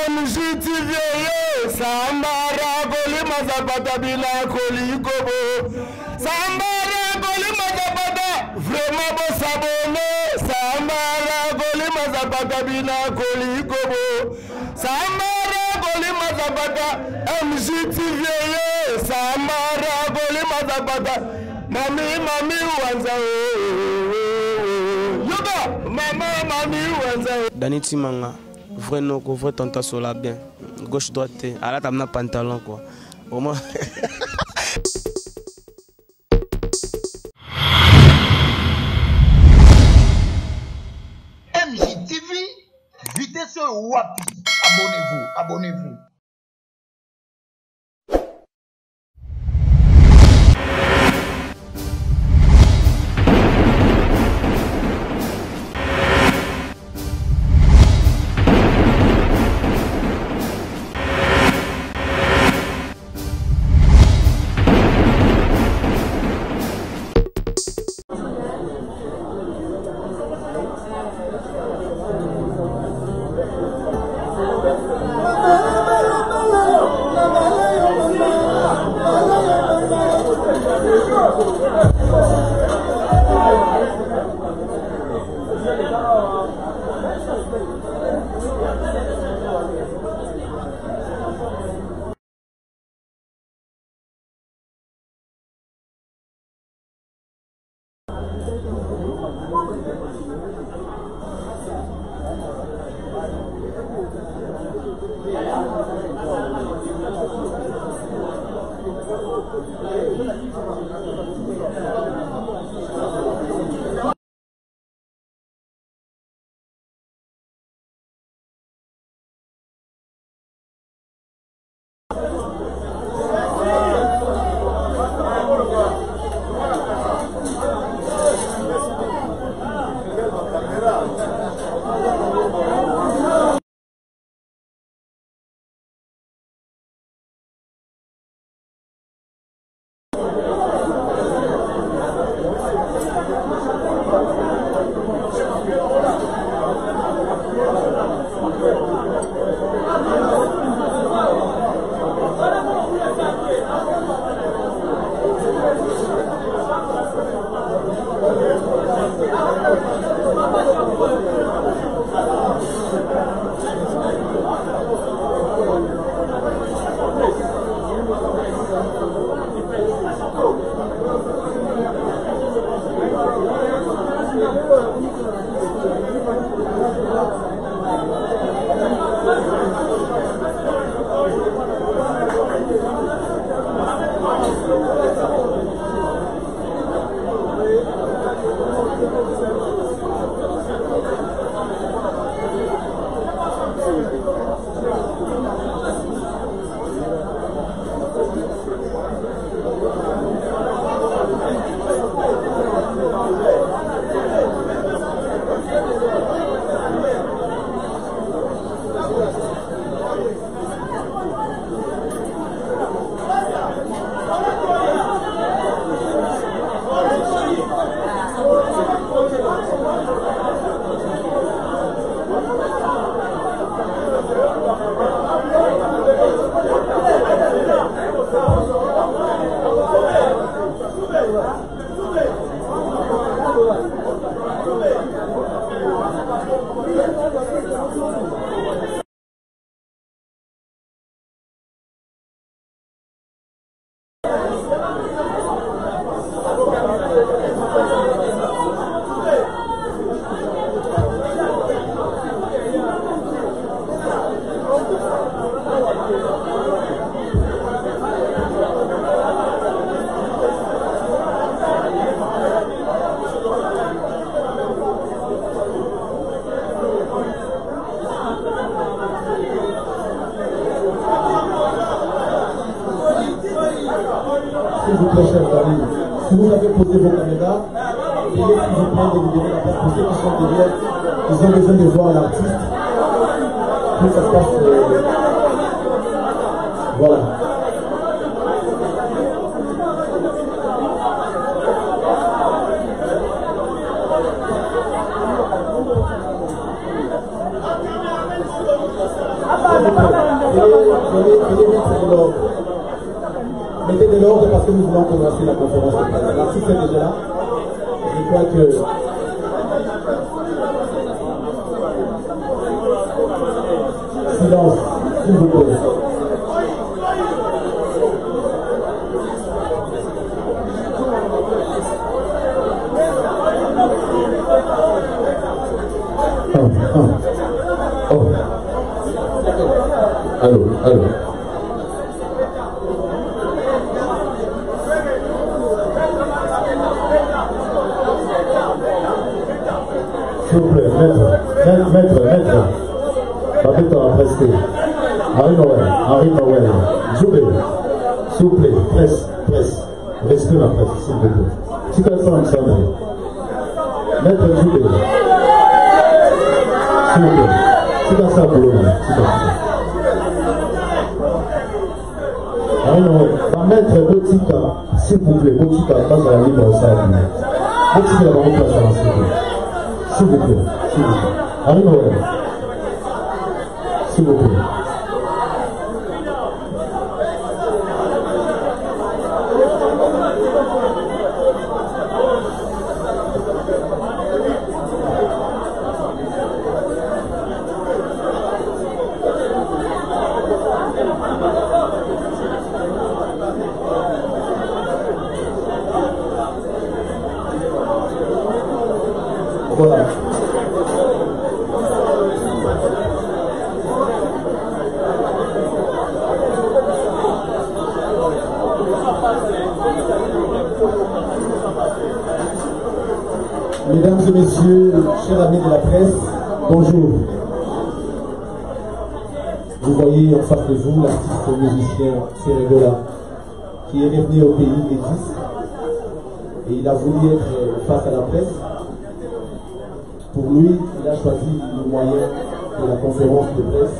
MJTV Sambara Golima Zapata Bila Kolikobo Sambara Golima Zapata Vraiment bon s'abonner Sambara Golima Zapata Bila Kolikobo Sambara Golima Zapata MJTV Sambara Golima Zapata Mami Wanza Yoga Mami Wanza Dani Timanga vrai non, vrai tanta sola bien. Gauche droite, à la table pantalon quoi. Au moins. MJTV, vitesse Wapi. Abonnez-vous. S'il vous plaît, chers amis, si vous avez posé vos caméras, veuillez s'il vous plaît de libérer la place pour ceux qui sont derrière, ils ont besoin de voir l'artiste. Que ça se passe. Voilà. Mettez de l'ordre parce que nous voulons commencer la conférence de presse. L'artiste est déjà là. Je crois que... Silence, s'il vous plaît. Allô. S'il vous plaît, maître. Papito a presté. Henri Noël. Joubé. S'il vous plaît, presse. Restez la presse, s'il vous plaît. Tu peux faire un sabre. Maître Joubé. S'il vous plaît. Tu peux faire un boulot. Henri Noël. Va mettre Botika, s'il vous plaît. Botika, pas à la libre au sabre. Botika, va vous placer en s'il vous plaît. Henri Noël. S'il vous plaît. Voilà. Mesdames et messieurs, chers amis de la presse, bonjour. Vous voyez en face de vous l'artiste musicien Ferregola qui est revenu au pays des disques et il a voulu être face à la presse. Pour lui, il a choisi le moyen de la conférence de presse,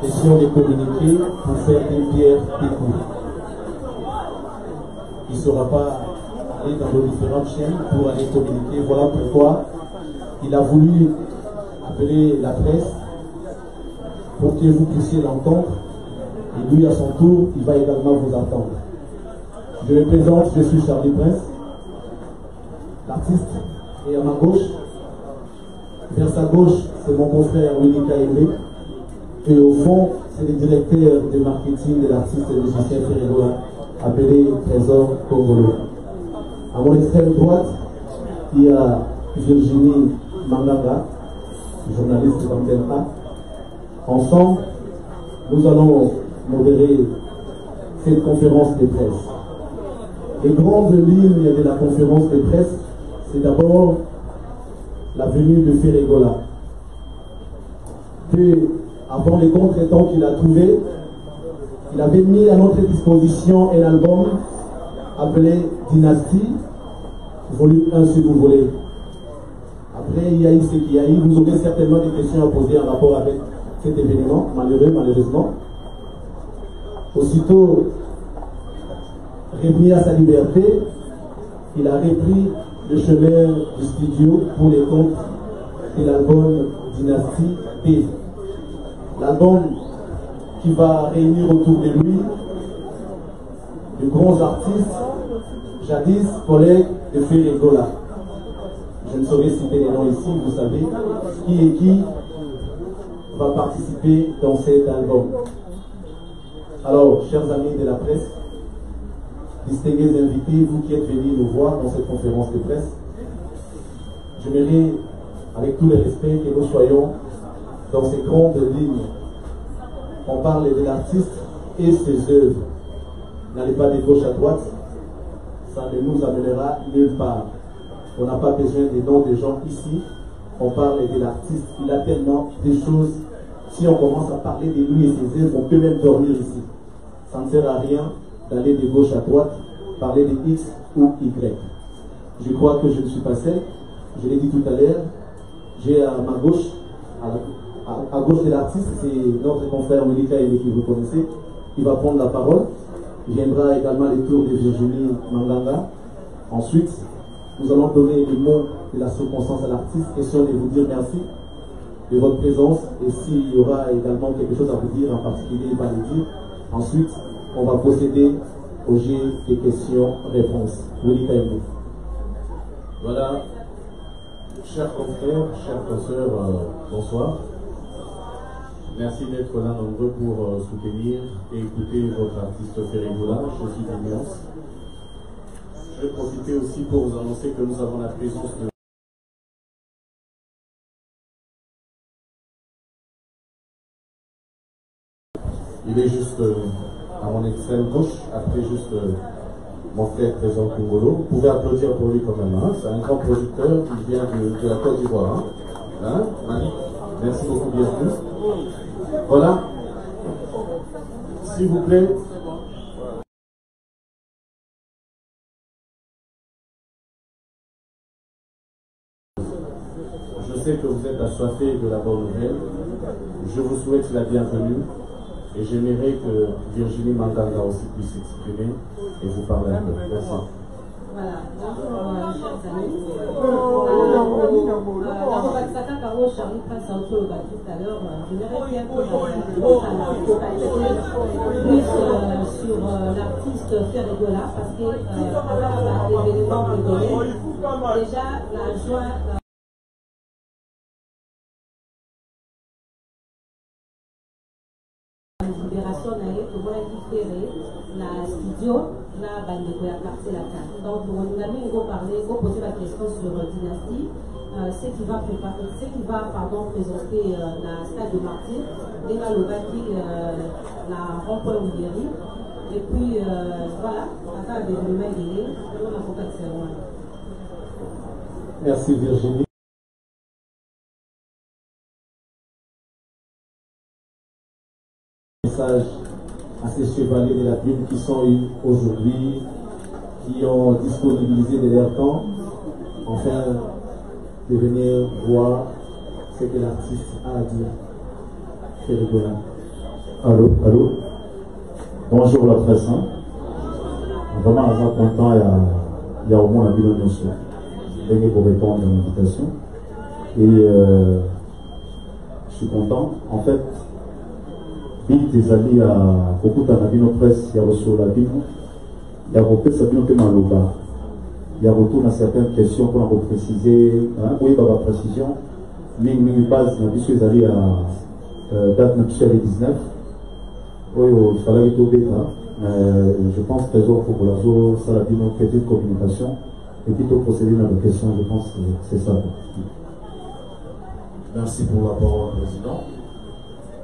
question de communiquer pour faire une pierre des coups. Il ne sera pas aller dans nos différentes chaînes pour aller communiquer. Voilà pourquoi il a voulu appeler la presse pour que vous puissiez l'entendre. Et lui, à son tour, il va également vous entendre. Je me présente, je suis Charlie Prince, l'artiste, et à ma gauche, vers sa gauche, c'est mon confrère Willy Kaïmé. Et au fond, c'est le directeur de marketing de l'artiste et musicien Ferregola, appelé Trésor Congolo. À mon extrême droite, il y a Virginie Mangaga, journaliste d'Antenne A. Ensemble, nous allons modérer cette conférence de presse. Les grandes lignes de la conférence de presse, c'est d'abord la venue de Ferregola. Puis, avant les contretemps qu'il a trouvés, il avait mis à notre disposition un album appelé Dynastie, volume 1 si vous voulez. Après, il y a eu ce qu'il y a eu. Vous aurez certainement des questions à poser en rapport avec cet événement, malheureusement. Aussitôt remis à sa liberté, il a repris le chemin du studio pour les comptes de l'album Dynastie T. L'album qui va réunir autour de lui de grands artistes, jadis collègues de Ferregola. Je ne saurais citer les noms ici, vous savez qui va participer dans cet album. Alors, chers amis de la presse, distingués invités, vous qui êtes venus nous voir dans cette conférence de presse, j'aimerais, avec tout le respect, que nous soyons dans ces grandes lignes. On parle de l'artiste et ses œuvres. N'allez pas de gauche à droite, ça ne nous amènera nulle part. On n'a pas besoin des noms des gens ici. On parle de l'artiste. Il a tellement de choses. Si on commence à parler de lui et ses œuvres, on peut même dormir ici. Ça ne sert à rien d'aller de gauche à droite, parler de X ou Y. Je crois que je ne suis pas seul. Je l'ai dit tout à l'heure. J'ai à ma gauche, à gauche de l'artiste, c'est notre confrère Melika Aimé que vous connaissez. Il va prendre la parole. Viendra également le tour de Virginie Manganga. Ensuite, nous allons donner le mot de la circonstance à l'artiste. Question de vous dire merci. de votre présence et s'il y aura également quelque chose à vous dire en particulier, il va le dire. Ensuite, on va procéder au jeu des questions-réponses. Voilà, chers confrères, chers consoeurs, bonsoir. Merci d'être là nombreux pour soutenir et écouter votre artiste Ferregoula. Je suis d'Alliance. Je vais profiter aussi pour vous annoncer que nous avons la présence de il est juste à mon extrême gauche, après juste mon frère présent Congolo. Vous pouvez applaudir pour lui quand même. Hein? C'est un grand producteur qui vient de la Côte d'Ivoire. Hein? Malik, merci beaucoup, bienvenue. Voilà. S'il vous plaît. Je sais que vous êtes assoiffés de la bonne nouvelle. Je vous souhaite la bienvenue. Et j'aimerais que Virginie Mandanga aussi puisse s'exprimer et vous parler un peu. Merci. Voilà, bonjour chers amis. Tout à l'heure, j'aimerais bien que plus sur l'artiste Ferregoula parce que avant l'événement de déjà la joie. La studio, la bande de quartier la carte. Donc, on a mis parler, on poser la question sur Dynastie, ce qui va présenter la stade de Martyr, déjà le bâti, la rond-point Ouvrieri, et puis voilà, à ça, des événements délais, on a contact cérémonie. Merci Virginie. Message à ces chevaliers de la Bible qui sont aujourd'hui, qui ont disponibilisé de leur temps, afin de venir voir ce que l'artiste a à dire. Ferregoula. Allô, allô. Bonjour la presse. Hein? Vraiment, à content, il y a au moins un bilan de notion. Venez pour répondre à l'invitation. Et je suis content. En fait, Bill des alliés à Kokuta Nabino Presse, il y a reçu la Bible, il y a repris Sabino Kemaloba, il y a retour à certaines questions qu'on a précisées, oui, par la précision, mais une base, on a vu les alliés à date nuptiale 19, oui, il fallait être au bêta, je pense que trésor pour la zone, ça la Bino, petite communication, et puis tout procéder dans la question, je pense que c'est ça. Merci pour la parole, Président.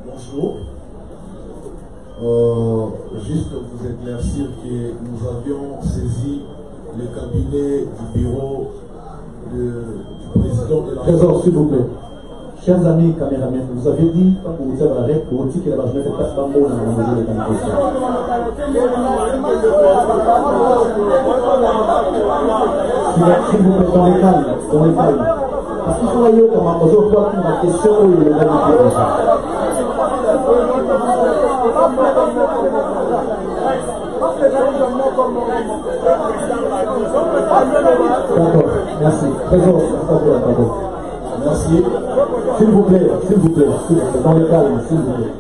Bonjour. Juste vous éclaircir que nous avions saisi le cabinet du bureau du président de la... Trésor, s'il vous plaît. Chers amis caméramans, vous avez dit, quand vous vous avez la règle, pour dire que la majorité passe pas bon dans la maison de communication. S'il vous plaît, dans les calmes, dans les calmes. Parce qu'ils sont ailleurs comme un oiseau, quoi, pour la question où il est là. D'accord, merci. Trésor, merci. S'il vous plaît, dans le calme, s'il vous plaît.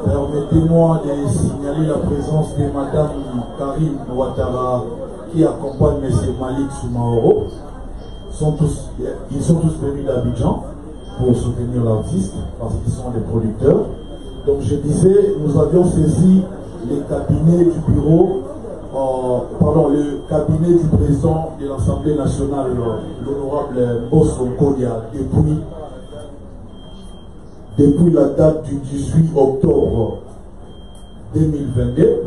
Permettez-moi de signaler la présence de Madame Karim Ouattara qui accompagne M. Malik Soumaoro. Ils sont tous venus d'Abidjan pour soutenir l'artiste parce qu'ils sont des producteurs. Donc je disais, nous avions saisi le cabinet du bureau, le cabinet du président de l'Assemblée nationale, l'honorable Bosco Kodia, depuis la date du 18 octobre 2022,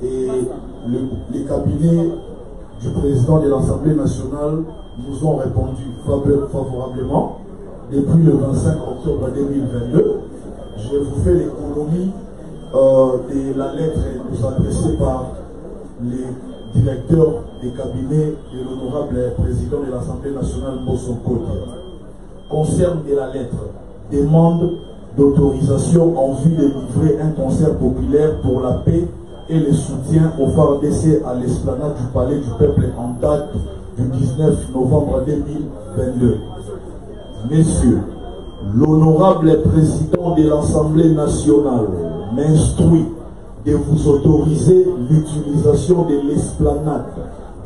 et le cabinet du président de l'Assemblée nationale nous ont répondu favorablement depuis le 25 octobre 2022. Je vous fais l'économie de la lettre nous adressée par les directeurs des cabinets de l'honorable président de l'Assemblée nationale Bosoko. Concerne de la lettre, demande d'autorisation en vue de livrer un concert populaire pour la paix et le soutien au FARDC à l'esplanade du Palais du Peuple en date du 19 novembre 2022. Messieurs, L'honorable président de l'Assemblée nationale m'instruit de vous autoriser l'utilisation de l'esplanade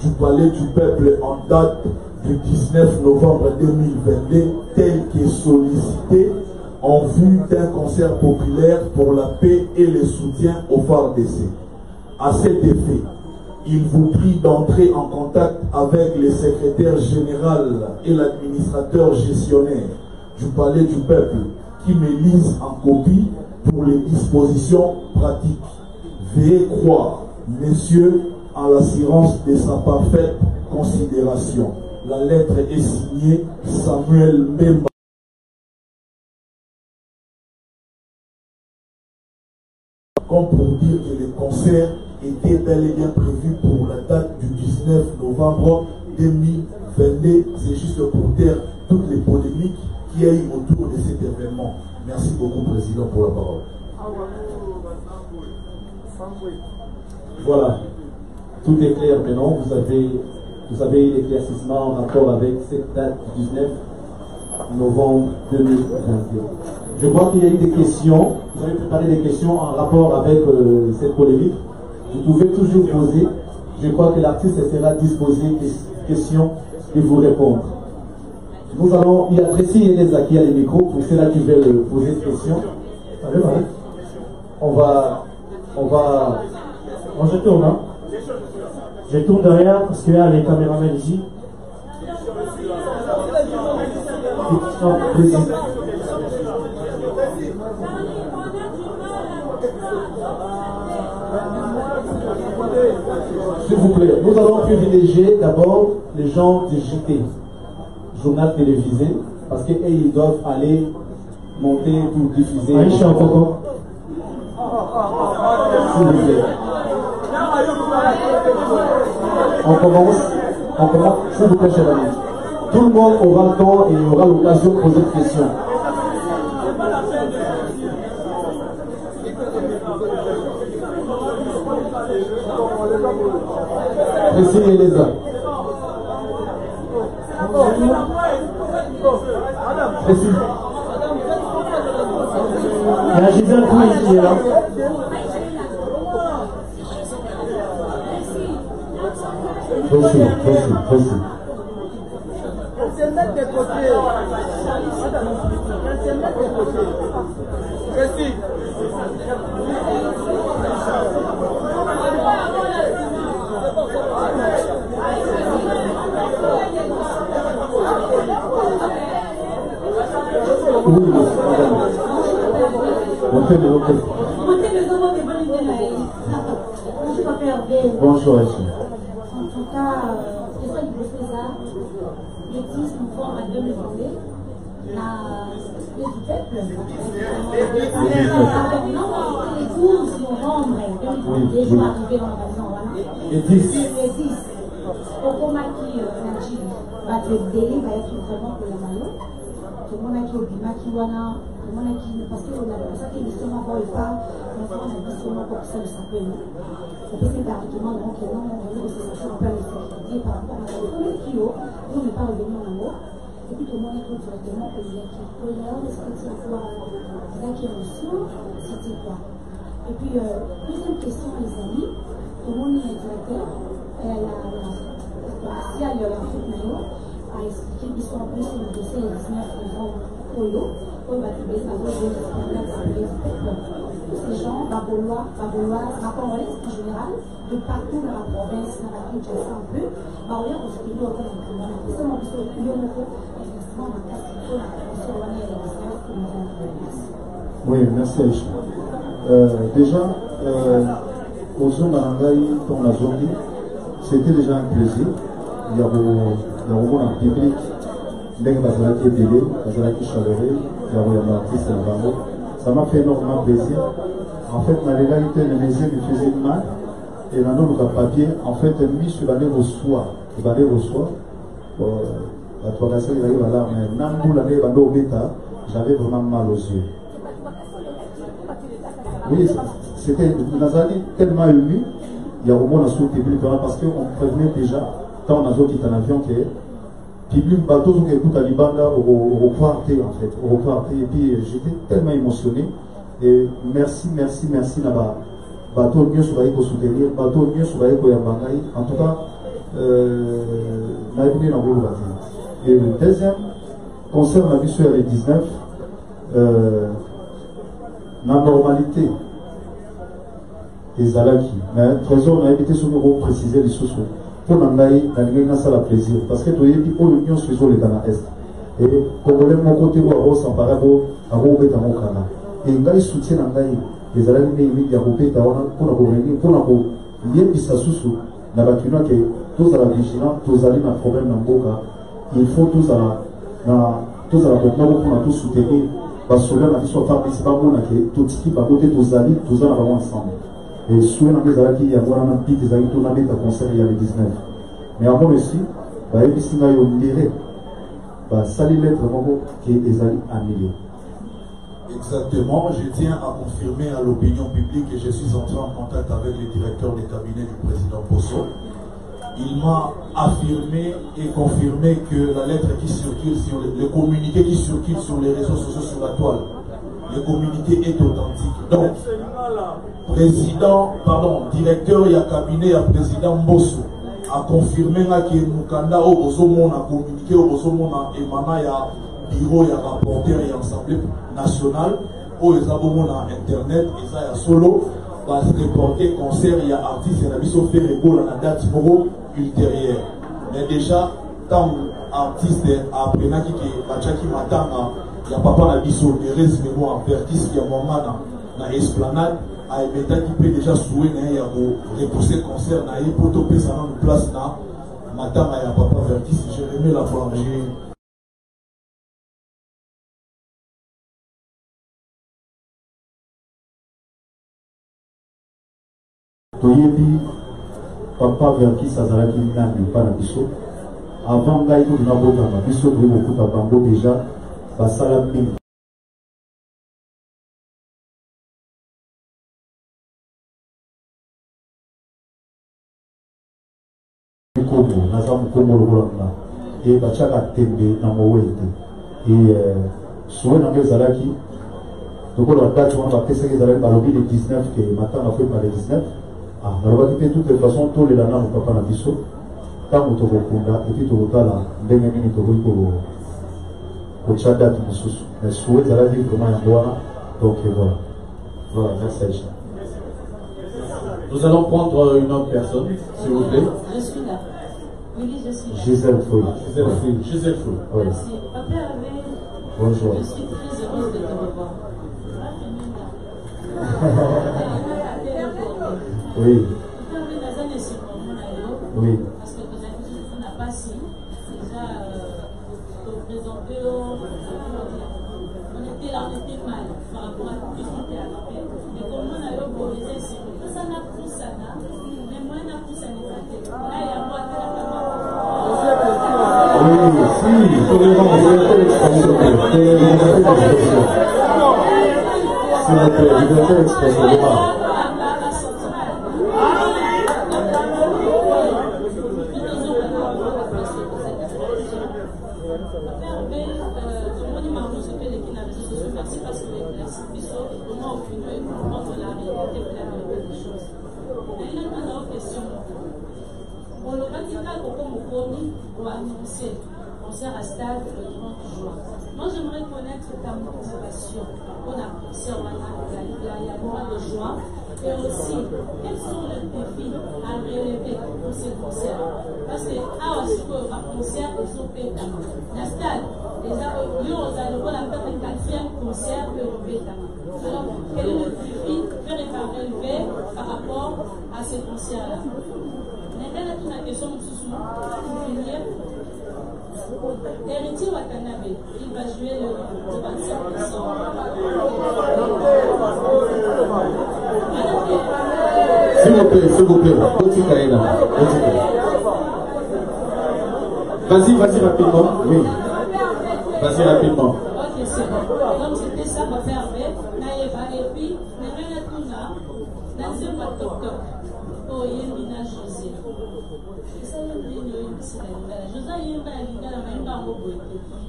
du Palais du Peuple en date du 19 novembre 2022 tel que sollicité en vue d'un concert populaire pour la paix et le soutien au FARDC. À cet effet, il vous prie d'entrer en contact avec le secrétaire général et l'administrateur gestionnaire du Palais du Peuple qui me lisent en copie pour les dispositions pratiques. Veuillez croire, messieurs, en l'assurance de sa parfaite considération. La lettre est signée Samuel Mbemba. Comme pour dire que le concert était bel et bien prévu pour la date du 19 novembre 2022. C'est juste pour dire toutes les polémiques qu'il y a eu autour de cet événement. Merci beaucoup, Président, pour la parole. Voilà, tout est clair maintenant. Vous avez eu l'éclaircissement en rapport avec cette date du 19 novembre 2022. Je crois qu'il y a eu des questions. Vous avez préparé des questions en rapport avec cette polémique. Vous pouvez toujours poser. Je crois que l'artiste sera disposé des questions et vous répondre. Nous allons y adresser Elisa qui a les micros pour ceux-là qui veulent poser des questions. Allez, allez. Moi je tourne, hein. Je tourne derrière parce qu'il y a les caméramans ici. S'il vous plaît, nous allons privilégier d'abord les gens du JT, journal télévisé, parce qu'ils doivent aller monter pour diffuser. Aïcha Okoko. S'il vous plaît. On commence, s'il vous plaît, chers amis. Tout le monde aura le temps et aura l'occasion de poser des questions. Précis Elisa. Précis. Il y a Gisèle Couille qui est là. Précis. Oui, madame. On fait de l'autre. Bonjour, Aïcha. En tout cas, c'est ça que je fais ça. Le 10 novembre 2022, le peuple, le 12 novembre 2022, je vais arriver dans la maison. Le 10. Au moment qui le délai va être vraiment pour la maillot. Tout le monde a qui au bima qui wana, tout le monde a qui parce que on a ça qui est justement encore une fois, on a dit seulement pour que ça le s'appelle. On peut faire pratiquement donc non, on veut que ça soit un peu le par rapport à tout le qui on n'est pas revenu en haut. Et puis tout le monde est directement que les qui colère, est-ce que c'est quoi, là qui est reçu, c'était quoi. Et puis deuxième question les amis, tout le monde est directeur, si elle a la fête maillot. A expliqué l'histoire plus sur le dossier le 19 novembre pour l'eau, pour les gens, Congolais en général, de partout dans la province, dans la Kinshasa un peu, on a aussi eu encore un peu, seulement parce que le effectivement, dans la situation, on est Oui, merci Aïcha. Déjà, aux zones dans la zone, c'était déjà un plaisir. Il y a vraiment un public, dès que qui est télé, qui est chaleureux, il y a un artiste là-bas. Ça m'a fait énormément plaisir. En fait, ma réalité, les yeux me faisaient mal. Et là, nous, le papier, en fait, mis sur l'année au soir. La progression, il arrive là, mais Nambou, l'année, au bêta, j'avais vraiment mal aux yeux. Oui, c'était, Nazali tellement ému, il y a au moins un sous public parce qu'on prévenait déjà, tant on a qui est en avion, que public bateau qui écoute à Libanda au quartier en fait, au quartier. Et puis j'étais tellement émotionné. Et merci Naba. Bateau mieux sur pour soutenir, bateau mieux sur pour Yabangaï. En tout cas, Naïbine n'a pas. Et le deuxième concert on a vu sur les 19, la normalité des Alaki. Mais trésor on a évité sur nous préciser les choses. Pour Nangaï, ça la plaisir. Parce que tu as dit, oh l'union suisse les dans l'Est. Et Congolais, mon côté, on s'empare à Robé dans mon canal. Et Ngaï soutient Nangaï. Les Alaki, ils ont Robé dans pour lier Bissassousou, dans la Kina, que tous à la vigilance, tous à un problème dans Boka. Il faut tous à la Bokma pour tous soutenir. Parce que là, on a dit, soit pas principalement, tout ce qui va côté, tous à tous à ensemble. Et souvent, on a dit qu'il y a un petit des amis tournés à concert il y a le 19. Mais avant aussi, il y a des gens qui ont dit ça les lettres qui est des amis amis. Exactement, je tiens à confirmer à l'opinion publique que je suis entré en contact avec le directeur du cabinet du président Posso. Il m'a affirmé et confirmé que la lettre qui circule sur le communiqué qui circule sur les réseaux sociaux sur la toile, le communiqué est authentique. Donc, directeur et cabinet et président Mbosso a confirmé que Mukanda au Bozomon a communiqué au Bozomon a émané à bureau et rapporteur et assemblée nationale au Ezabomon à internet et ça solo va se reporter concert et artiste et la mission fait régler la date ultérieure. Mais déjà, tant artiste après qui Bachaki Matanga, il y a papa la mission de résumement avertisse qui a moment dans l'esplanade. A émettre qui peut déjà souhaiter à repousser le concert na pour topper ça dans place na matin à papa Vertis je remets la voix Toyebi papa Vertis azalaki nani pa na biso avant ngai to na botama biso to beaucoup ta bango déjà basala mingi. Et Bachaka Tembe dans mon et souvent dans les Alaki, donc la date on va passer les Alaki par le 19 que matin on a fait par le 19. Ah, on va quitter de toute façon tous les lana au papa Nabiso, quand on te reconnda et puis tu vas là, des minutes pour chaque date nous sous. Mais souvent les Alaki comment on doit donc voilà merci Aïcha. Nous allons prendre une autre personne, s'il vous plaît. Je suis là. Oui, je suis là. Gisèle Fouille. Gisèle Fouille. Oui. Merci. Papa Hervé, bonjour. je suis très heureuse de te revoir. Oui. Oui. Parce que on n'a pas si. Déjà, pour présenter, on était là, on était mal par rapport à tout ce qu'on était arrivé. Mais comme on a eu pour les essais, ça n'a plus ça, mais moi, on a plus ça. Là, il y a moi qui l'a fait. Oui, si, il faut liberté d'expression. S'il vous plaît, liberté d'expression. Concert à Stade le 30 juin. Moi, j'aimerais connaître ta motivation pour la concert il y a le mois de juin. Et aussi, quels sont les défis à relever pour ces concerts? Parce que, un concert, ils sont payés. La Stade, nous allons faire le 4e concert européen. Alors, quel est le défi à relever par rapport à ces concerts-là? Maintenant, toute la question pour finir. Héritier Watanabe, il va jouer le 25%. S'il vous plaît, Vas-y rapidement. Oui. Vas-y rapidement. Ok, c'est bon. Donc c'était ça, ma père, Naïva, et puis, Némena Tuna, Dans un top. Oh, il y a une ménage José. Ça y est, il y a une José, il y a une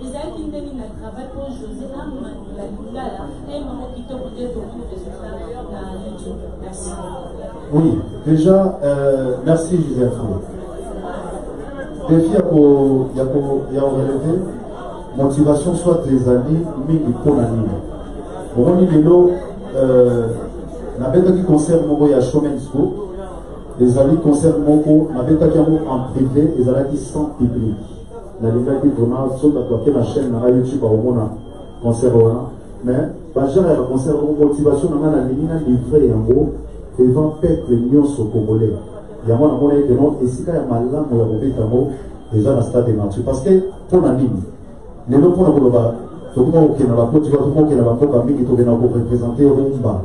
les gens qui viennent à travail pour José, la Lingala, et maman qui tombe de ton résultat dans YouTube. Merci. Oui, déjà, merci Joseph. Défi à relever, motivation soit des amis, mais il faut l'anime. On dit l'eau, la bête qui concerne mon voyage Showmansko, les amis concernent mon co, la bête qui en privé, les amis sans public. La Liga qui vraiment saute à côté la chaîne dans YouTube au monde concernant, mais j'ai la concernant motivation dans la ligne livrée en gros devant peuple l'union au Congolais. Il y a un moment que non, et si il y a mal là, on va déjà la stade de marché parce que pour la ligne, les gens pour la globale, tout le monde qui est dans la côte, tout le monde qui est dans la côte, qui est dans la représenter au Rumba.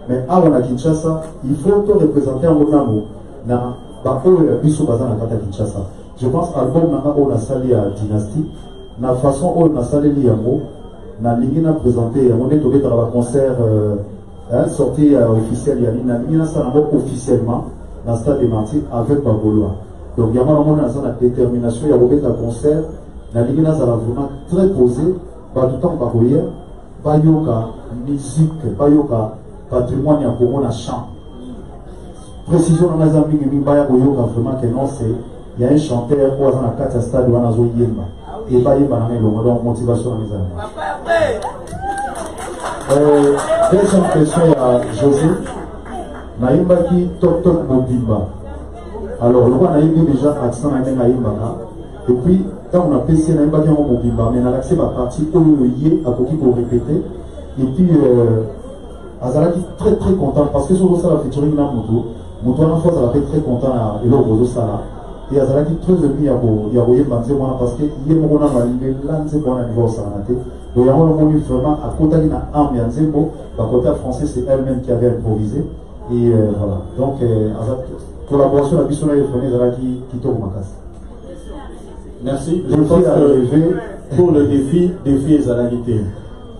Mais avant la Kinshasa, il faut te représenter en Monamo, dans la Bissou Bazan à Kinshasa. Je pense à l'album on a sali à Dynastie, la façon où on a sali l'Iamo, na ligne a présenté, on est tombé dans le concert sorti officiel, il y a une officiellement dans le stade des Martyrs avec Bagolois. Donc il y a une détermination, il y a un concert, la ligne a vraiment très posé, pas tout le temps Bagoyer, pas yoga, musique, pas yoga, patrimoine, il y a pour un chant. Précision dans les amis, il y a vraiment que non, c'est. Il y a un chanteur qui a 4 stades où on a Yemba. Et il y a une motivation dans les amis. Deuxième question à José. Naïmba qui top Mobimba. Alors, le roi Naïmba déjà accent à Naïmba. Et puis, quand on a PC Naïmba qui est Mobimba, mais on a accès à la partie où il y a à côté pour répéter. Et puis, Azala qui est très content parce que sur ça, la featuring dans Moutou. Moutou, en fait, elle a fait très content et le Rozo Sala. Et Azala qui très heureux il y a Royer Banzé parce que il y a un moment où il est lancé pour un niveau Saranate. Donc il y a un moment où vraiment à côté de la arme et Anzembo, la côté français c'est elle-même qui avait improvisé. Et voilà. Donc collaboration avec Bissona et Fréné Azala qui tombe ma casse. Merci. Je pense que pour le défi Ezalalité.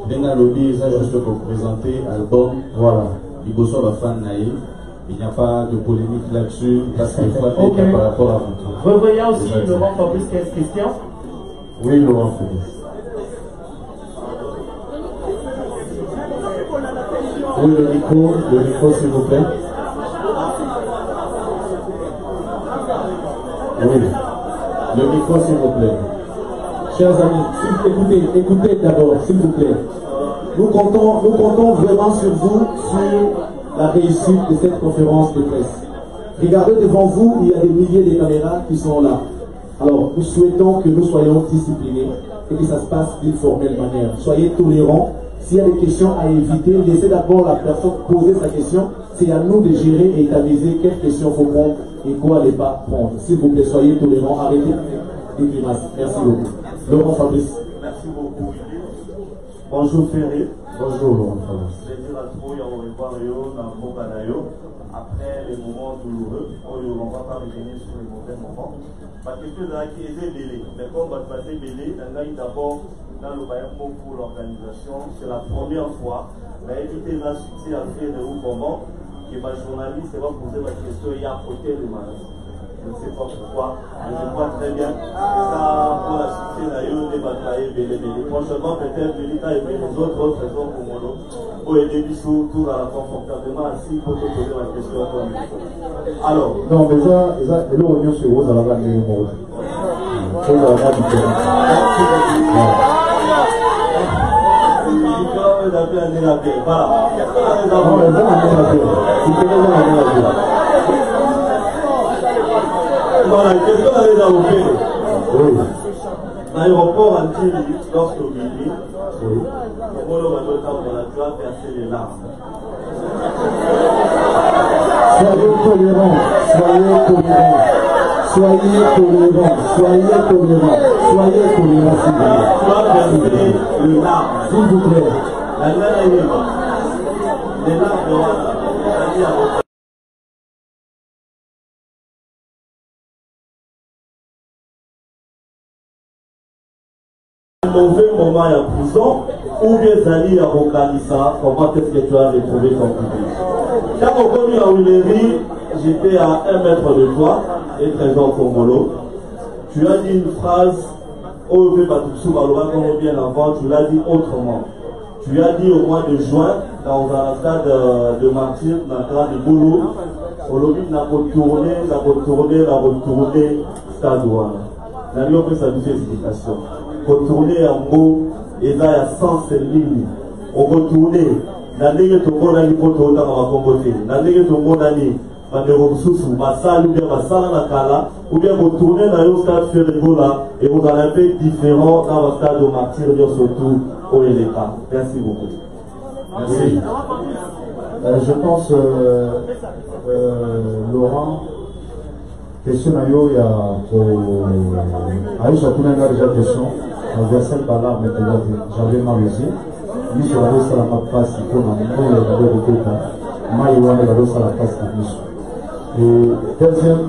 Denga Lobby, ça juste pour présenter l'album. Voilà. Il bosse sur la fan naïve. Il n'y a pas de polémique là-dessus, parce qu'il faut appliquer par rapport à vous. Revoyons aussi Laurent Fabrice, quelle question? Oui, Laurent Fabrice. Oui, le micro s'il vous plaît. Oui, le micro s'il vous plaît. Chers amis, écoutez d'abord, s'il vous plaît. Nous comptons vraiment sur vous, sur la réussite de cette conférence de presse. Regardez devant vous, il y a des milliers de caméras qui sont là. Alors, nous souhaitons que nous soyons disciplinés et que ça se passe d'une formelle manière. Soyez tolérants. S'il y a des questions à éviter, laissez d'abord la personne poser sa question. C'est à nous de gérer et d'analyser quelles questions il faut prendre et quoi ne pas prendre. S'il vous plaît, soyez tolérants. Arrêtez les grimaces. Merci beaucoup. Laurent Fabrice. Merci beaucoup. Bonjour Ferré. Bonjour Laurent Fabrice. Plaisir à trouver en revoir dans Mokanayo. Après les moments douloureux, on ne va pas revenir sur les mauvais moments. Ma question est qui est belé. Mais comme on va passer belé, d'abord dans le bail pour l'organisation, c'est la première fois. Mais éviter la succès à faire de vous comment que ma journaliste va poser ma question et à côté de ma. Je ne sais pas pourquoi, je ne sais pas très bien. Et ça, pour la succès, d'ailleurs, des batailles, belé. Franchement, peut-être, belé, et les autres raisons pour mon nom. Pour aider Bissou, tout à la confortablement assis pour te poser ma question comme il faut. Alors. Non, mais ça, et là, on est sur vous, ça va gagner le monde. Ça va gagner le voilà, quelqu'un avait dans le pays. Oui. L'aéroport à Thierry, lorsque vous venez, on a percé les larmes. Soyez tolérants, soyez tolérants, soyez tolérants, soyez tolérants, soyez tolérants, s'il vous plaît. Tu as percé le larme. S'il vous plaît. La gueule est là. Les larmes, mauvais moment en prison ou bien Zali à Rokanissa, comment est-ce que tu as retrouvé ton public? Quand on connu à Willery, j'étais à 1 mètre de toi, et trésor Congolo. Tu as dit une phrase, oh, bien avant, tu l'as dit autrement. Tu as dit au mois de juin, dans un stade de martyr, dans le stade de Boulou, aujourd'hui, on a retourné, stade Ouana. On a mis fait sa deuxième explication. Retourner en mots, et là, il y a sens et ligne. On retourne, na ndenge tomona lipoto ota na makombote, na ndenge tomona ni bandeko mosusu basali ou bien basala na kala, ou bien retourner dans le stade Ferregola et vous allez un peu différent dans le stade de martyr, surtout au LK. Merci beaucoup. Merci. Je pense, Laurent, question à yo, il y a Aïcha Kounanga déjà question, Versel Bala, mais j'avais mal aussi. Nous sur la route à la passe, il faut nous les garder au côté. Moi, il y a la route à la passe à nous. Et deuxième,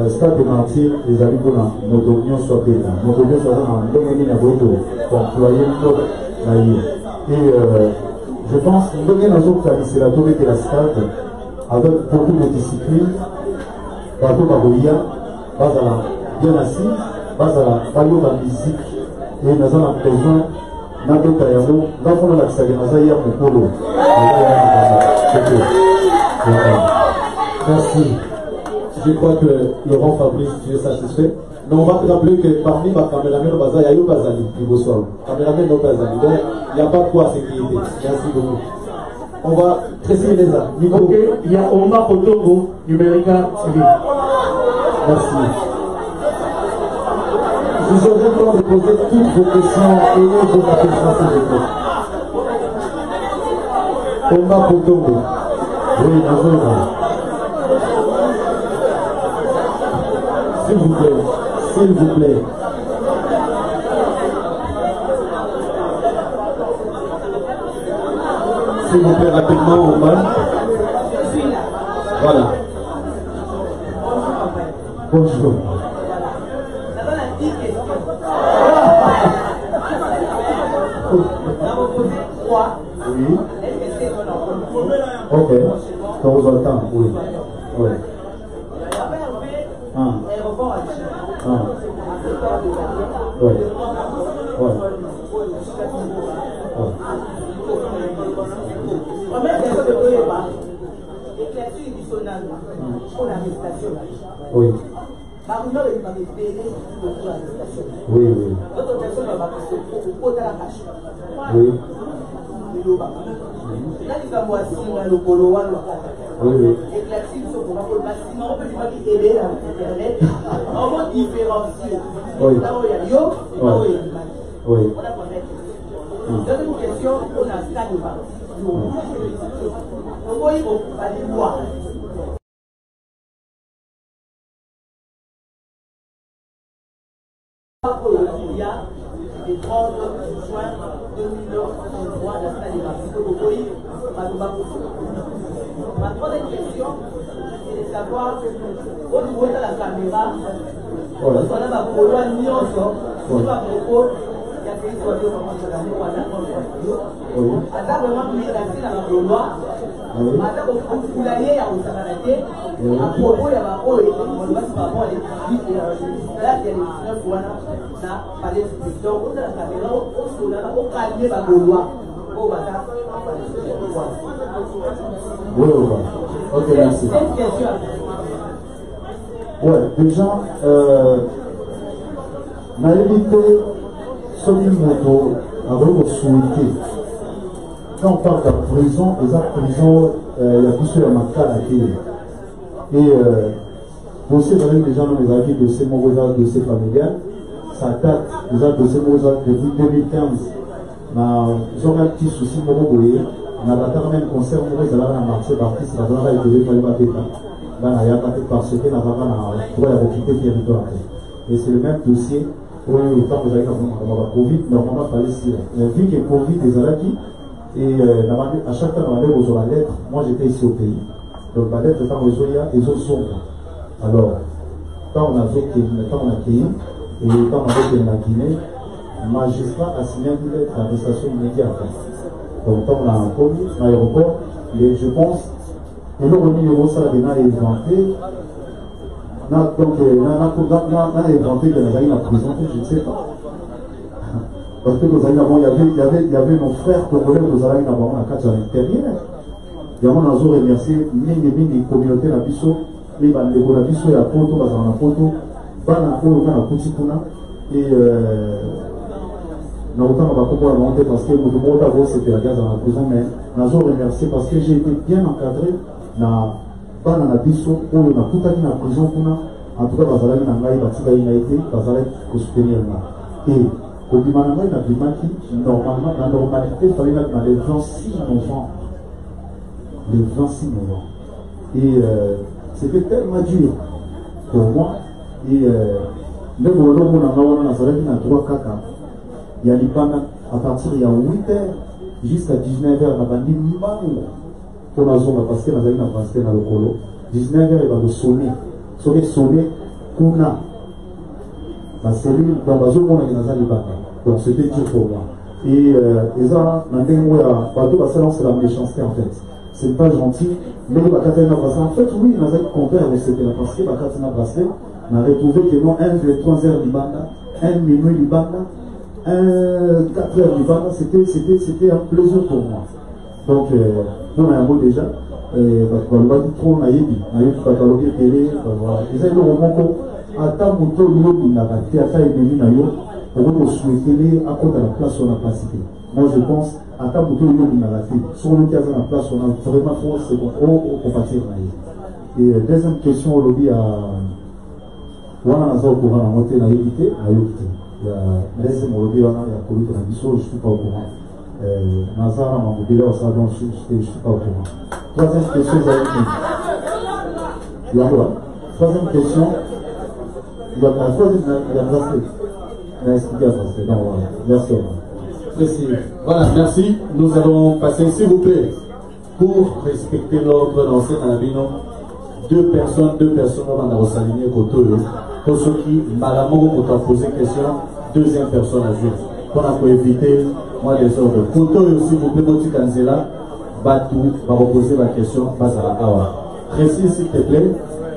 stade de martyr, les amis pour notre opinion soit payée. Notre opinion soit dans le domaine de pour employer notre naïf. Et je pense que nous avons qualifié la tournée de la stade avec beaucoup de discipline. Bateau Bagoya, Bazala, bien assis, Bazala, Bayo la musique, et nous avons besoin Nado Kayamo, nous avons la Saganazaya Mokolo. Merci. Je crois que Laurent Fabrice, tu es satisfait. Mais on va te rappeler que parmi ma caméraman Baza, il y a eu Bazali, du Bossoir. Caméraman non Bazali. Donc, il n'y a pas de quoi sécurité. Merci beaucoup. On va préciser les armes. Ok, il y a Omar Kotogo, Numérica TV. Merci. Vous aurez le temps de poser toutes vos questions et nous vos questions s'il vous plaît. Omar Kotogo. Oui, bonjour. S'il vous plaît. S'il vous plaît. S'il vous plaît, rapidement, Omar. Voilà. Bonjour. Oui. Ok. Quand vous entendez, oui. Oui. Ah. Ah. Oui. Oui. Oui. Oui, oui. Oui. Oui. Deuxième question, on a ça de bas. Comment il faut aller voir? Il y a des 30 juin 2023 dans la salle de bas. Ma troisième question, c'est de savoir au niveau de la caméra, on a ma polo nyonso, on a propos. Ok, merci. Ouais, déjà, n'a évité moto avec vos souhaité. Quand on parle de prison, les actes de prison, il y a tout sur la mancade à télé. Et dossier avec des gens dans les avis de ces mauvais dossiers familial, ça date déjà de ces mauvais depuis 2015. Nous avons un petit souci, nous avons quand même concert, nous avons marché d'artistes, nous avons été par les bâtiments. Là, il y a parce que nous avons occupé le territoire. Et c'est le même dossier. Oui, quand vous avez Covid, normalement, il fallait s'y vu que Covid est là, et à chaque fois, on avait besoin de la lettre. Moi, j'étais ici au pays. Donc, la lettre, quand on a les autres sont. Alors, quand on a accueilli, et quand on a été en Guinée, le magistrat a signé une lettre d'arrestation immédiate. Donc, quand on a commis l'aéroport, je pense, Et le revenu ça a inventé. Donc, on a inventé que la prison, je ne sais pas. Parce que nous avons, il y avait nos frères congolais, nous avons d'abord à l'intérieur. Il y a un jour remercié, les communautés na biso, les bandeko na biso ya poto, bazana poto, bana oyo kana kutikuna et na autant on va pouvoir monter parce que nous devons avoir c'était la gaz dans la prison, mais nous avons remercié parce que j'ai été bien encadré na bana na biso oyo na kutaki na prison kuna, en tout cas bazalaki na ngai batika ina été bazalaki ko soutenir na et au Bimananga il a bimaki normalement la normalité il fallait mettre dans les 26 novembre. Le 26 novembre. Et c'était tellement dur pour moi. Et même au moment où on a 3 kaka, il y a l'Ibana à partir de 8h jusqu'à 19h, on a bandi mbango pour la zone parce que nous avons avancé dans le colo. 19h, il va le sonner. Sonner, kuna. La cellule, dans la zone où on a l'Ibana. Donc c'était dur pour moi. Et ça, c'est la méchanceté en fait. C'est pas gentil, mais en fait, oui, on a compris, c'était parce que on a retrouvé que non, 1-3 Libanda, 1 minuit Libanda, 4 Libanda, c'était un plaisir pour moi. Donc, on a un mot déjà, on va dire trop naïbi, cataloguer télé, voilà. Et ça, il y a un moment où, à tant que nous avons été à taille de l'île, on va souhaiter à cause de la place où on a passé. Moi, je pense, à ta bouteille, on a la fille. Sur le cas de la place, on a vraiment force pour partir. Et deuxième question, au lobby, on a un courant à monter, on a évité, on a évité. Deuxième, au lobby, on a connu la mission, je ne suis pas au courant. Nazara, on a mobilé au salon, je ne suis pas au courant. Troisième question, vous avez dit. Troisième question, il y a la troisième, il y a la explication. Merci. Précis. Voilà, merci. Nous allons passer, s'il vous plaît, pour respecter l'ordre lancé dans la bino. Deux personnes on a s'aligner côté pour ceux qui, malamment, ont posé question, deuxième personne à jouer. Pour éviter, moi, les ordres. Côté s'il vous plaît, Moti Kanzela, Batou, va reposer la question, Bazala Awa. Précis, s'il te plaît,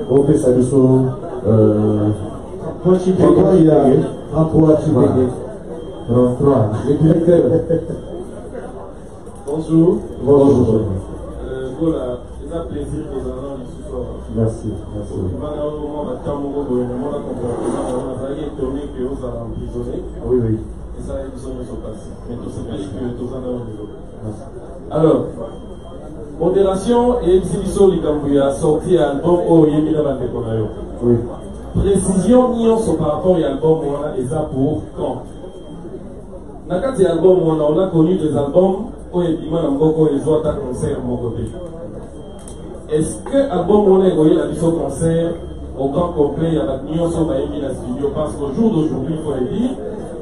on fait ça de son. Il y a 33 le directeur. Bonjour. Bonjour. Voilà, c'est un plaisir de vous avoir ici ce soir. Merci. Oui, oui. Et ça, ils sont passés. Mais tout c'est que tout ça n'a. Alors, modération et exhibition Likambuya sorti à l'album O Yemina Bandekonayo. Oui. Précision Nyonso par rapport à l'album et ça pour quand? Dans le album, on a connu des albums où il y a un concert de mon côté. Est-ce que l'album on a eu la mission concert au camp complet, il y a la Nyonso Baïmi la studio? Parce qu'au jour d'aujourd'hui, il faut le dire,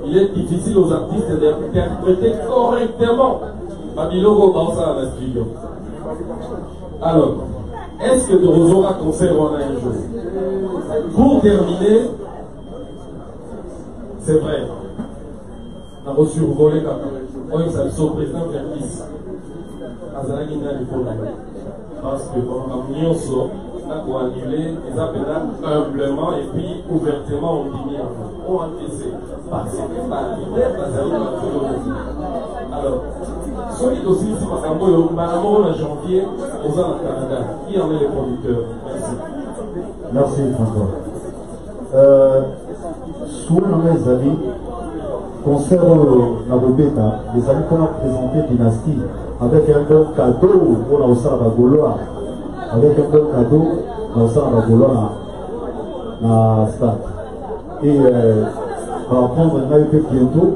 il est difficile aux artistes d'interpréter correctement Babilogo Baosa à la studio. Alors, est-ce que de Rosora concert on a un jour? Pour terminer, c'est vrai. On a survolé quand même. Oui, ça le président Vertis. Azalaki n'a pas parce que quand on a annulé, les appels humblement et puis ouvertement on dit on encaissé. Parce que par l'hiver, alors, solide aussi, si par exemple, en janvier, aux ans au Canada, qui en est le producteur? Merci. Merci, François. Souvent, mes amis, concert Nabobeta, les amis qu'on a présenté Dynastie avec un bon cadeau pour la Osara Gaulois, avec un bon cadeau pour la Osara Gaulois na stade. Et on va prendre un AEP bientôt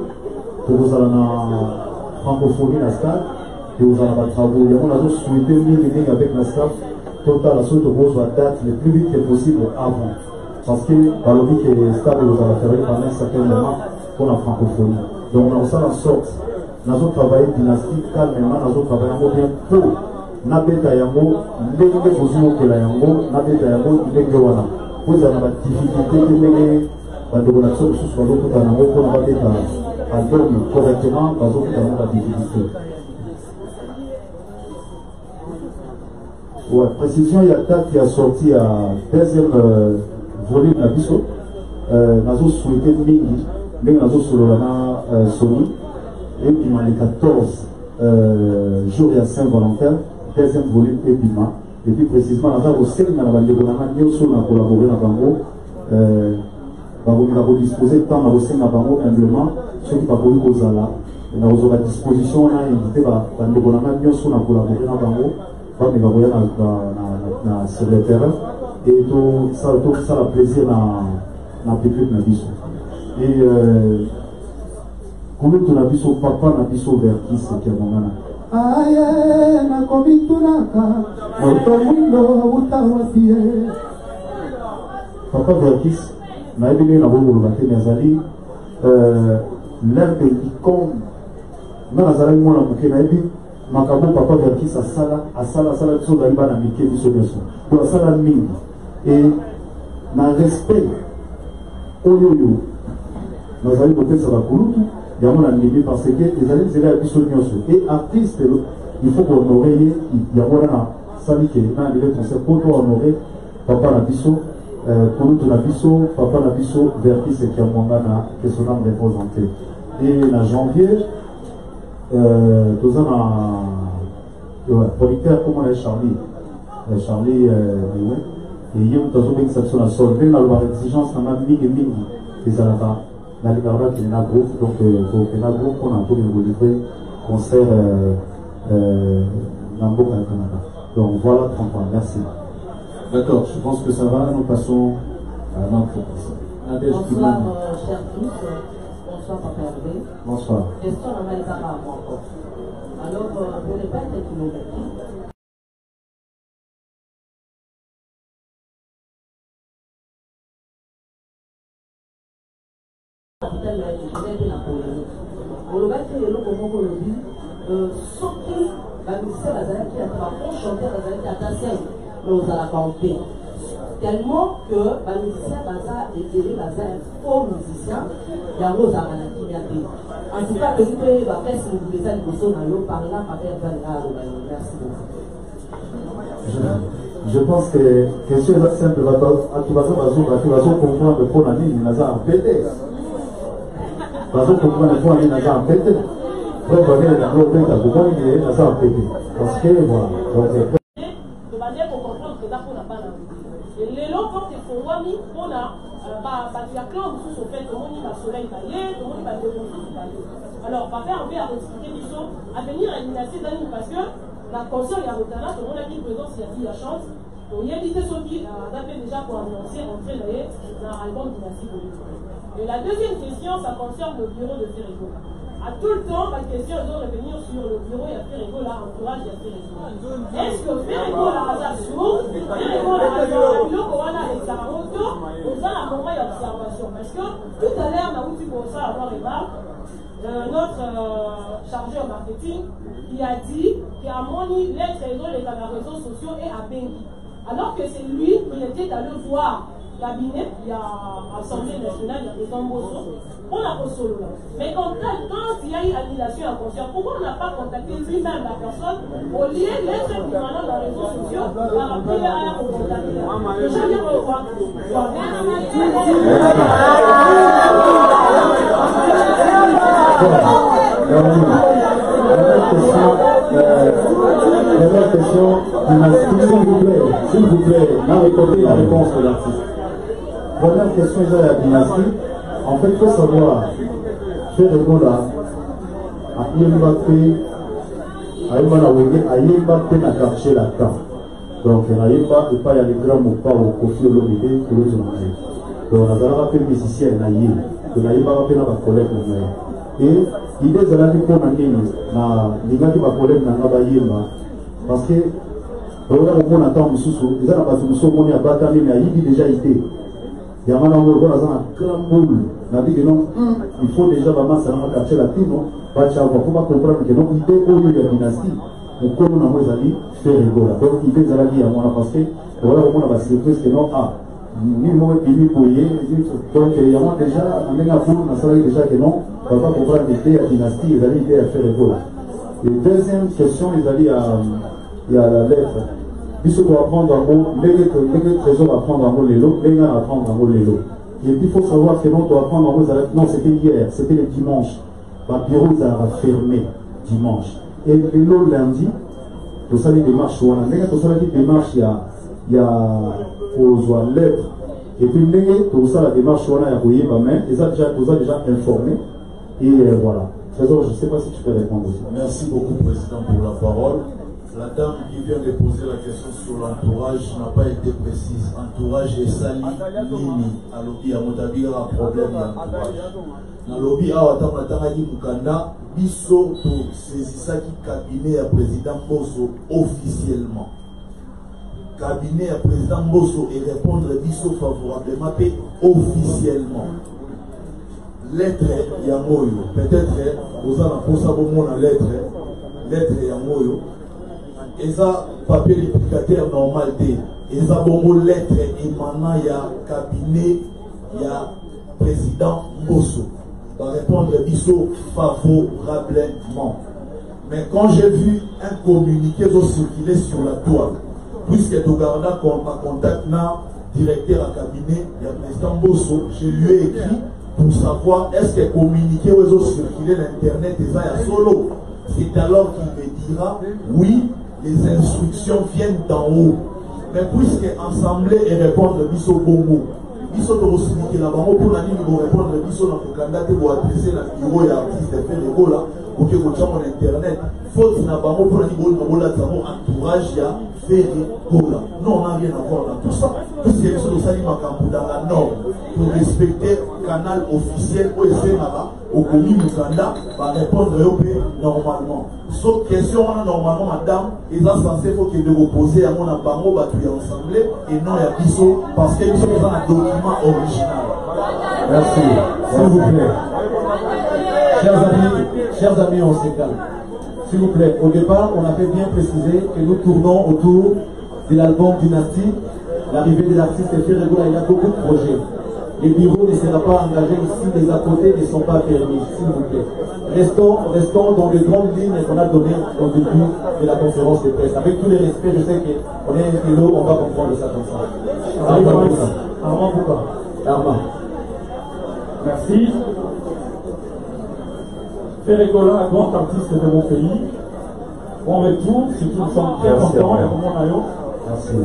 pour vous aller en francophonie na stade et vous allez à travaux. On a souhaité venir avec la staff total à ce que vous avez date le plus vite que possible avant. Parce que dans le but que le stade vous allez faire pendant un certain moment pour la francophonie. Donc on a ça en sorte. Nous avons travaillé dynastique calmement, nous avons travaillé bien pour Nabeta Yango, Ndenge Bouzou Kela Yango, Nabeta Yango, Ndenge Wana. Vous avez la difficulté de mener la donation sur l'autre Tanango pour Nabeta album correctement, nous avons la difficulté. Ouais, précision, il y a date qui a sorti à deuxième volume de Nabiso. Nazo souhaité Mingi, mais Nazo Sololana Sony. Et puis, les 14 jours et à Saint-Valentin, deuxième volume Ebima. Et puis, précisément, Nazo Sel, Nalabande Bonama, Nyoso, on a collaboré dans Bango. On a disposé de temps, on a aussi Bango, humblement, ceux qui n'ont pas voulu causer là. On a aussi la disposition, on a invité Bande Bonama, Nyoso, on a collaboré dans Bango. Sur le terrain et tout ça a plaisir dans le public. Et quand on a vu son papa, on a vu son vertis qui est mon gars. Aïe, na komitunaka, motomundo utawafie. Papa vertis, na ebene na bongo lobate nazali l'air de l'icône. Na nazali mwana muke na ebi. Makabo papa vertis asala biso gariba na mike biso biso pour asala mingi et na respect oyoyo nazali kopesa bakulutu yango na ndimi parce que ezali nzela ya biso nyonso et artiste il faut qu'honorer ye yango na sali ke na ndile concert po to honorer papa na biso kulutu na biso papa na biso vertis qui a mwanga na que son âme repose en paix. Et na janvier producteur comme on est Charlie et il y a une exception à sol mais dans l'exigence on a mis des alabas dans les gardats qui est un groupe donc pour un groupe on a tout livré concert dans le Canada. Donc voilà 30 ans, merci. D'accord, je pense que ça va, nous passons à notre personne. Bonsoir chers tous, bonsoir Papa Hervé. Bonsoir. Question on a les pas à moi encore. Alors, pour ne pas être kilomètre, capitale de Genève et la Pologne. On le va faire le moment qu'on le dit, sauf que la musicienne Azala qui a travaillé, chanteur Azala qui a dansé nos à la campagne. Tellement que la musicienne Azala est tirée un faux musicien, il y a Rose Arana qui vient de. En tout cas, vous pouvez faire ce que vous voulez par là, merci beaucoup. Je pense que question est simple, tu vas comprendre le fond de l'année, il n'a pas pété. Tu vas comprendre le fond de l'année, il n'a pas pété. Après, vous allez dans l'autre pays, il n'a pas pété. Parce que, voilà. De manière pour comprendre que d'accord, on n'a pas la et les lots quand ils font wami, on a il y a plein de choses au fait, tout le monde va soleil taillé, tout le monde va taillé. Alors, papa a envie à expliquer des choses, à venir à l'université d'année parce que la conscience il y a retard, tout le monde a mis présence, il y a chance. Donc, il y a des choses qui avaient déjà pour annoncer, entrer dans l'album dynastique. Et la deuxième question, ça concerne le bureau de Ferrigo. À tout le temps, ma question doit revenir sur le bureau, il y a Ferrigo là, entourage, il y a Ferrigo. Est-ce que Ferrigo là, Ferrigo là, avec Saramoto, on a un moment d'observation? Parce que tout à l'heure, on a eu pour ça avoir notre chargé en marketing qui a dit qu'à Moni, les réseaux, les réseaux sociaux et à Bengi. Alors que c'est lui qui était allé voir cabinet, il y a Assemblée nationale, il y a des embauches, on a au solo là. Mais quand il y a eu annulation à concert, pourquoi on n'a pas contacté lui-même la personne au lieu d'être équivalent dans les réseaux sociaux par rapport à un contacté? Je viens de voir. Première question, s'il vous plaît, répondez la réponse de l'artiste. Première question, j'ai la dynastie. En fait, il faut savoir, Ferrigo là, à Yembappé n'a quartier la carte. Donc, il n'y a pas les grands mots pas au Kofi Olomide pour les autres. Donc, on a fait musicien, on a fait un collègue. Et l'idée de la pour parce que on attend ils déjà été il y a un grand boule il faut déjà vraiment ça va cacher la tête non pas comprendre que non idée pour la dynastie on connaît faire rigoler donc l'idée de la vie à moi parce que voilà on a surprise que non ni moi et ni pour y donc il y a déjà un méga boule on a déjà que non on va pas comprendre l'idée à la dynastie ils allaient à faire rigoler. Et deuxième question, il y a la lettre Biso doit apprendre un mot, les trésors apprendre un mot l'élo, les gars apprendre un mot l'élo. Et puis il faut savoir que l'on doit apprendre un mot, non c'était hier, c'était le dimanche. Le bureau a fermé dimanche. Et l'élo lundi, tout ça les démarches, tout ça les démarches, il y a aux lettres. Et puis tout ça la démarche, il y a envoyé ma main, ils ont déjà informé. Et voilà. Trésor, je ne sais pas si tu peux répondre aussi. Merci beaucoup, Président, pour la parole. La dame qui vient de poser la question sur l'entourage n'a pas été précise. Entourage et sali, nini, à lobby, à Motabi, a un problème d'entourage. Dans le lobby, à Watamatahi Mukanda, biso to saisissaki cabinet à président Bosso officiellement. Cabinet à président Bosso et répondre biso favorablement et officiellement. Lettre Yamoyo, peut-être vous allez pour ça la lettre Yamoyo. Et ça, papier duplicataire normal, et ça, bon, lettre émanant, il y a cabinet, il y a président Bosso. Va répondre biso favorablement. Mais quand j'ai vu un communiqué circuler sur la toile, puisque Togarda a contact directeur à cabinet, il y a président Bosso, je lui ai écrit pour savoir est-ce que communiqué ou circuler l'internet et ça y a solo. C'est alors qu'il me dira oui. Les instructions viennent d'en haut. Mais puisque assembler et répondre biso bongo, biso de aussi la bango pour la ligne pour répondre biso dans le candidat pour adresser la bureau et artiste de faire le là pour que vous sur internet. Faute n'a pas pour la ligne pour la entourage ya faire là. Non, on n'a rien à voir dans tout ça. Puisque les choses ça dans la norme pour respecter le canal officiel où c'est là au commis Mukanda va répondre normalement. Sauf question, on a normalement, madame, ils sont censés que de vous poser à mon bango, battu ensemble, et non à Bisso, parce qu'ils sont dans un document original. Merci. S'il vous plaît. Chers amis, on se calme. S'il vous plaît, au départ, on avait bien précisé que nous tournons autour de l'album Dynastie. L'arrivée de l'artiste est fait régulier, il y a beaucoup de projets. Les bureaux ne seront pas engagés ici, les à côté ne sont pas permis, s'il vous plaît. Restons dans les grandes lignes qu'on a données au début de la conférence de presse. Avec tous les respects, je sais qu'on est un kilo, on va comprendre ça comme ça. Armand Bouka. Armand. Merci. Ferregola, un grand artiste de mon pays. Bon retour, c'est une chanson très contente et mon aïe. Merci.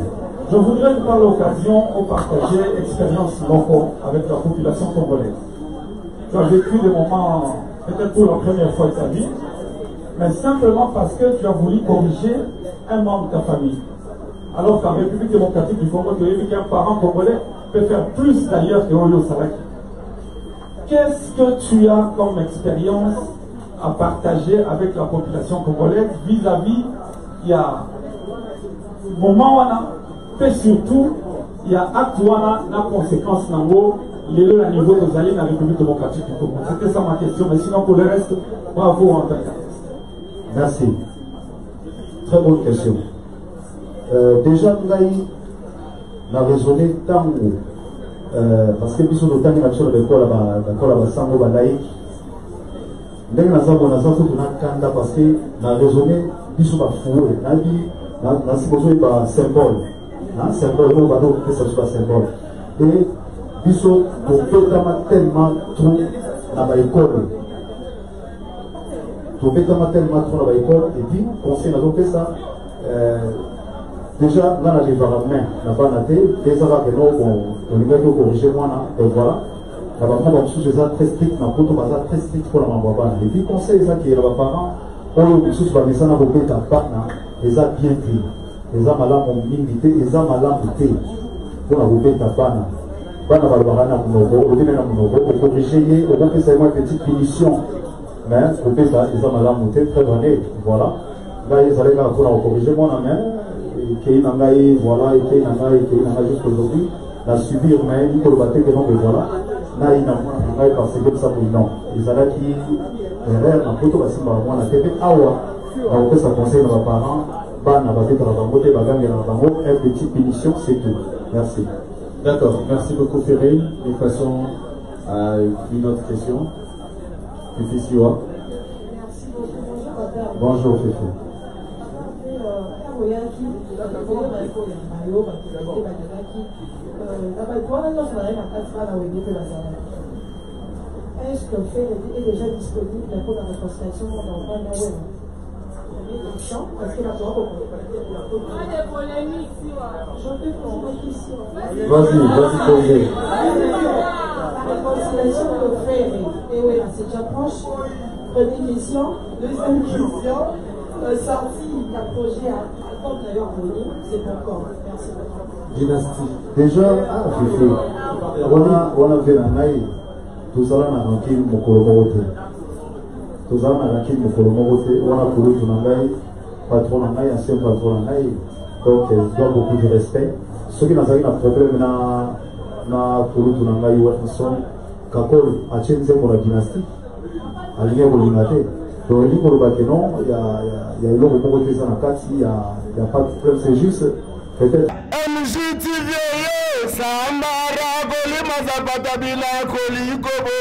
Je voudrais par l'occasion partager expérience locale avec la population congolaise. Tu as vécu des moments, peut-être pour la première fois de ta vie, mais simplement parce que tu as voulu corriger un membre de ta famille. Alors qu'en République démocratique du Congo, tu as vu qu'un parent congolais peut faire plus d'ailleurs que Oyo Salaki. Qu'est-ce que tu as comme expérience à partager avec la population congolaise vis-à-vis, il y a moment où on a et surtout, il y a actuellement la conséquence les deux à niveau de Zali dans la République démocratique du Congo. C'était ça ma question, mais sinon pour le reste, bravo en tant qu'artiste. Merci. Très bonne question. Déjà, nous avons raisonné tant parce que nous avons tant de l'école à Sango Balaï. Nous avons parce que nous avons raisonné, nous avons foué, nous avons symbole. Symbole, nous avons fait ça soit symbole. Et biso tellement trop dans l'école. Tellement trop dans l'école. Et puis, conseil, nous avons fait ça. Déjà, là, on a des varaments. On a pas noté. Déjà, là, on a corrigé moi. Et voilà. La maman, donc, sous très strict, on a très strict pour la maman. Et puis, conseil, ça qui est là, parents, on a sous la maison, on a pas les a bien pris. Les a malades ont milité, les a malades été. On a coupé ta panne. Bana Balbarana Munogo, au début de Munogo, au corriger, au fait seulement une petite punition. Mais, au fait, les a malades ont été très donnés. Voilà. Là, ils allaient pour corriger mon ami. Qui n'a pas eu, voilà, et qui n'a pas eu jusqu'aujourd'hui. La subir, mais il faut le battre que non, mais voilà. Là, il n'a pas eu parce que ça pour non. Ils allaient qui, erreur, n'a pas tout passé par moi, la télé, awa. On fait ça conseil dans les parents. Une petite punition, c'est tout. Merci. D'accord, merci beaucoup Ferré. Nous passons à une autre question. Fifi Siwa. Merci beaucoup. Bonjour Fifi. oyaki oyo bakoya bayo bato bakelaki na bato wana nyonso bazali na kati bana wenge mpe bazalaki. Est-ce que le fait est déjà disponible pour la reconstruction dans le point de vue? Parce que la Torah peut des polémiques ici. Je peux poser ma question. Vas-y, posez. La réconciliation que fait et oui, c'est déjà proche. Première question, deuxième question. Sorti d'un projet à compte d'ailleurs Boni, c'est pour quand? Merci beaucoup. Dynastie. Déjà, on a fait un aïe. Tout ça, on a ranké mon colomoroté. Tout ça, on a ranké mon colomoroté. On a couru tout l'angaï, patron l'angaï, ancien patron l'angaï. Donc, il doit beaucoup de respect. Ceux qui n'ont pas un problème, na couru tout l'angaï, ou sont Kakol, a changé pour la dynastie. Aligné pour l'ingate. Donc, il dit pour le non, il y a eu l'eau pour côté ça, il n'y a pas de problème, c'est juste peut-être. Sambara goli mazabata bila kolikobo.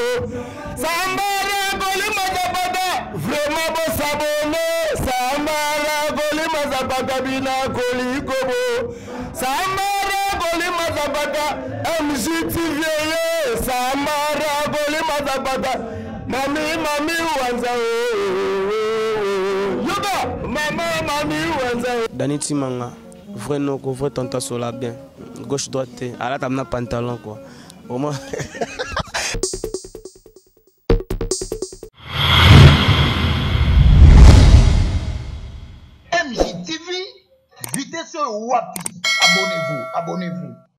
Sambara goli mazabata vraiment bo sabone. Sambara goli mazabata bila kolikobo. Sambara goli mazabata MGTV. Sambara goli mazabata mami wanza. Yoga mami wanza. Dani Timanga. Vrai non, vrai tanta sola bien. Gauche droite, à la table pantalon quoi. Au moins. MJTV, vitesse wapi. Abonnez-vous.